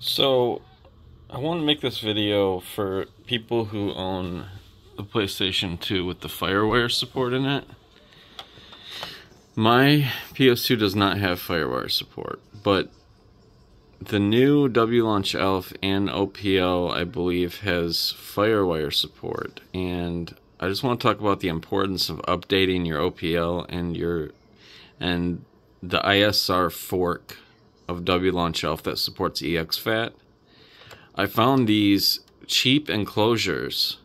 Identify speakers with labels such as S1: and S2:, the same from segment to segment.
S1: So, I want to make this video for people who own the PlayStation 2 with the firewire support in it. My PS2 does not have firewire support, but the new wLaunchELF and OPL, I believe, has firewire support. And I just want to talk about the importance of updating your OPL and the ISR fork of wLaunchELF that supports exFAT. I found these cheap enclosures.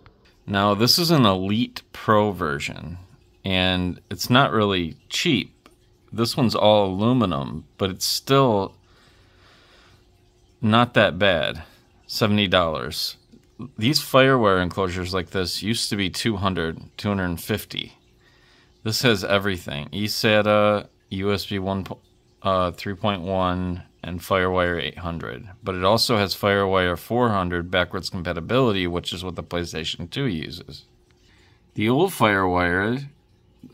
S1: Now, this is an Elite Pro version, and it's not really cheap. This one's all aluminum, but it's still not that bad. $70. These firewire enclosures like this used to be $200, $250. This has everything. eSATA, USB 3.1, and FireWire 800. But it also has FireWire 400 backwards compatibility, which is what the PlayStation 2 uses. The old FireWire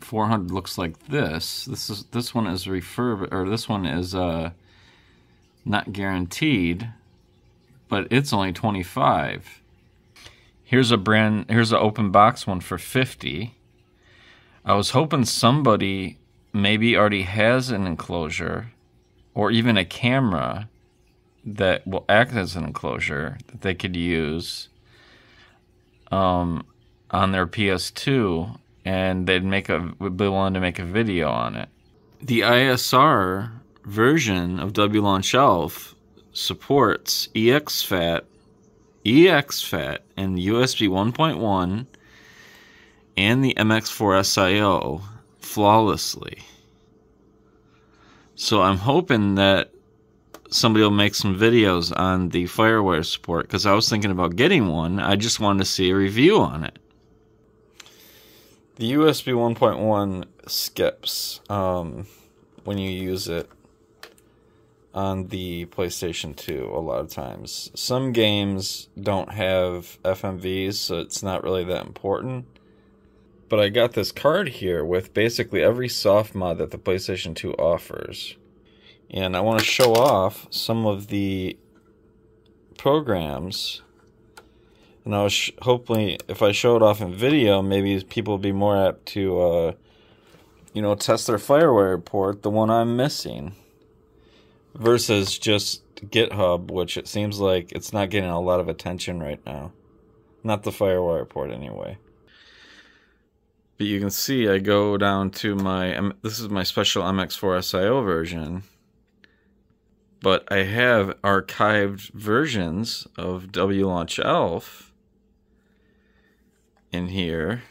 S1: 400 looks like this. This one is not guaranteed, but it's only $25. Here's an open box one for $50. I was hoping somebody maybe already has an enclosure or even a camera that will act as an enclosure that they could use on their PS2, and would be willing to make a video on it. The ISR version of wLaunchELF supports exFAT, and USB 1.1 and the MX4 SIO flawlessly. So I'm hoping that somebody will make some videos on the firewire support, because I was thinking about getting one. I just wanted to see a review on it. The USB 1.1 skips when you use it on the PlayStation 2 a lot of times. Some games don't have FMVs, so it's not really that important. But I got this card here with basically every soft mod that the PlayStation 2 offers. And I want to show off some of the programs. And I was hopefully, if I show it off in video, maybe people will be more apt to, test their FireWire port, the one I'm missing, versus just GitHub, which it seems like it's not getting a lot of attention right now. Not the FireWire port, anyway. But you can see I go down to this is my special MX4 SIO version, but I have archived versions of wLaunchELF in here.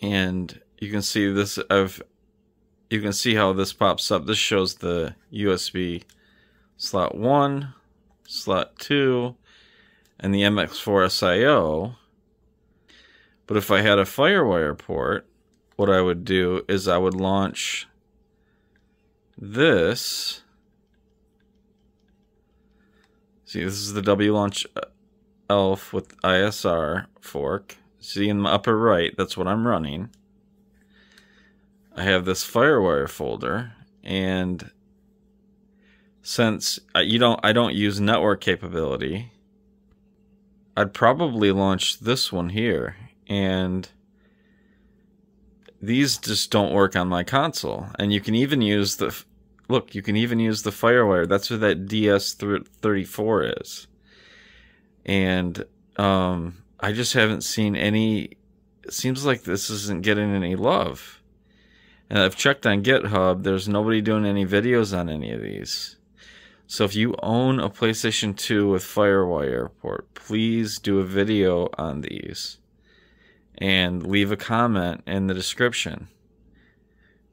S1: And you can see this, you can see how this pops up. This shows the USB slot 1, slot 2, and the MX4 SIO. But if I had a FireWire port, what I would do is I would launch this. See, this is the wLaunchELF with ISR fork. See in the upper right, that's what I'm running. I have this FireWire folder, and since I don't use network capability, I'd probably launch this one here, and these just don't work on my console. And you can even use the FireWire. That's what that DS34 is. And I just haven't seen any. It seems like this isn't getting any love. And I've checked on GitHub. There's nobody doing any videos on any of these. So if you own a PlayStation 2 with FireWire port, please do a video on these and leave a comment in the description.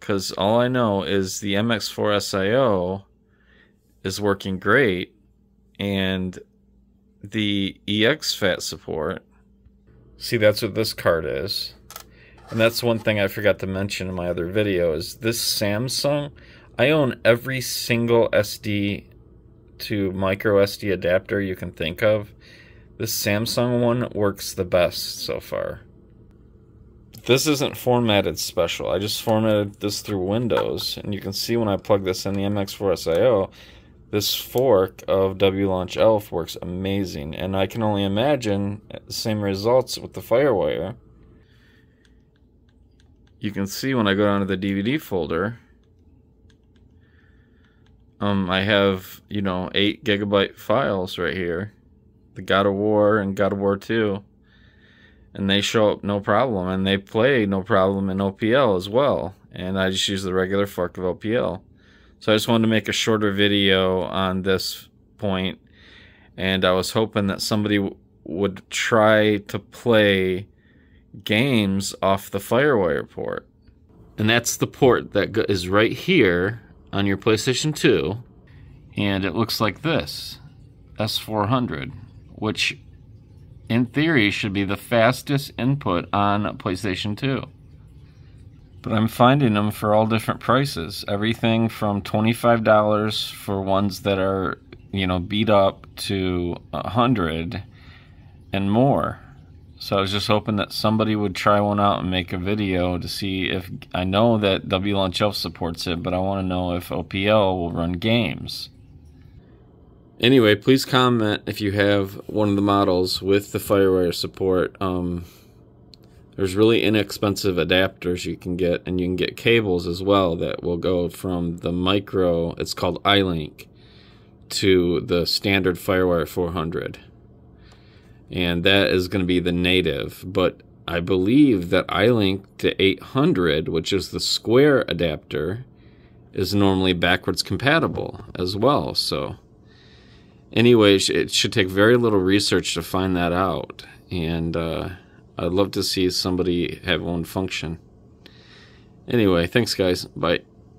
S1: Because all I know is the MX4 SIO is working great, and the exFAT support, see, that's what this card is. And that's one thing I forgot to mention in my other video, is this Samsung. I own every single SD to micro SD adapter you can think of. This Samsung one works the best so far. This isn't formatted special. I just formatted this through Windows, and you can see when I plug this in the MX4SIO, this fork of wLaunchELF works amazing, and I can only imagine the same results with the firewire. You can see when I go down to the DVD folder, I have, 8 GB files right here, the God of War and God of War 2, and they show up no problem, and they play no problem in OPL as well, and I just use the regular fork of OPL. So I just wanted to make a shorter video on this point, and I was hoping that somebody would try to play games off the firewire port. And that's the port that is right here on your PlayStation 2, and it looks like this, S400, which in theory should be the fastest input on PlayStation 2. But I'm finding them for all different prices. Everything from $25 for ones that are, beat up to $100 and more. So I was just hoping that somebody would try one out and make a video to see if, I know that wLaunchELF supports it, but I want to know if OPL will run games. Anyway, please comment if you have one of the models with the firewire support. There's really inexpensive adapters you can get, and you can get cables as well that will go from the micro, it's called iLink, to the standard firewire 400. And that is going to be the native, but I believe that iLink to 800, which is the square adapter, is normally backwards compatible as well. So anyway, it should take very little research to find that out, and I'd love to see somebody have one function. Anyway, thanks guys. Bye.